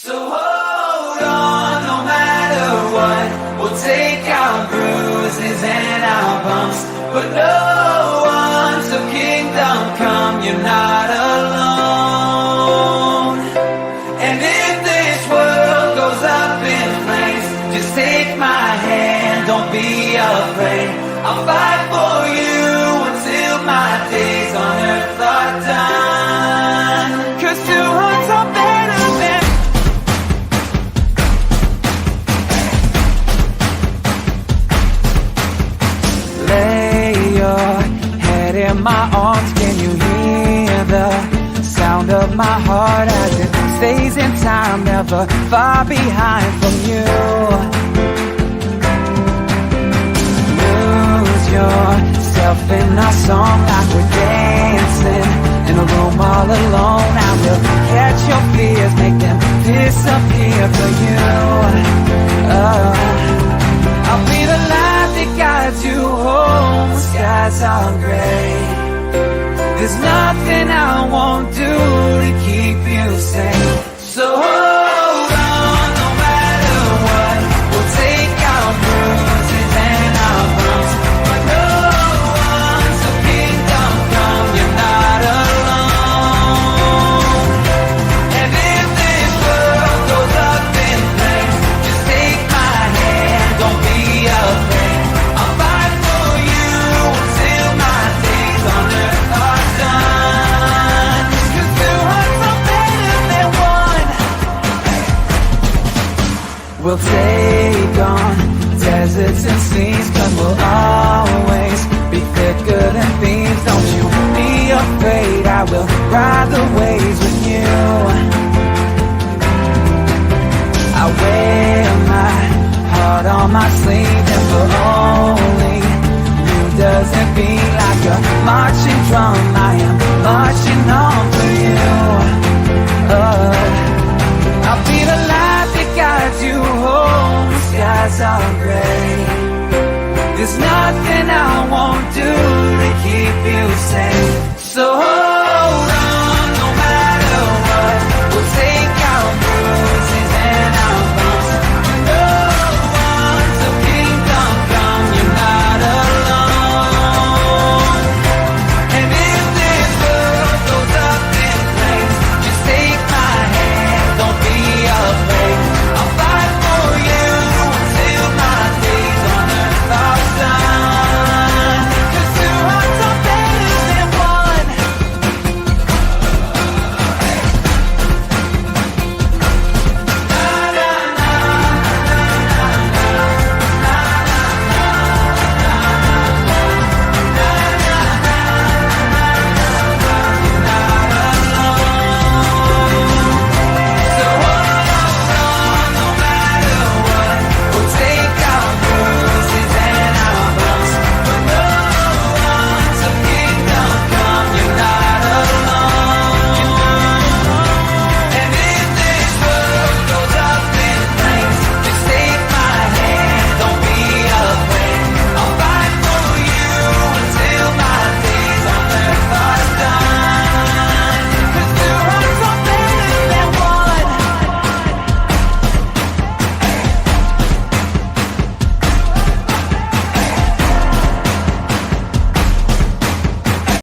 So hold on, no matter what. We'll take our bruises and our bumps, but no one till kingdom come. You're not alone. And if this world goes up in flames, just take my hand, don't be afraid. I'll fight for you until my days on earth are done. 'Cause two hearts are better than. Lay your head in my arms, can you hear the sound of my heart as it stays in time, never far behind from you? Lose yourself in our song like we're dancing in a room all alone. I will catch your fears, make them disappear for you. I'll be the light that guides you home. The skies are gray. There's nothing I won't do to keep you safe. So hold on, no matter what. We'll take our bruises and our bumps, but no one till kingdom come. You're not alone. And if this world goes up in flames, just take my hand, don't be afraid. I'll fight for you until my days on earth are done. 'Cause two hearts are better than one. We'll take on deserts and seas, 'cause we'll always be thicker than thieves. Don't you be afraid, I will ride the waves with you. I wear my heart on my sleeve, and for only you does it beat like a marching drum. I am marching on for you. I'll be the light that guides you home. The skies are gray. There's nothing I won't do to keep you safe. So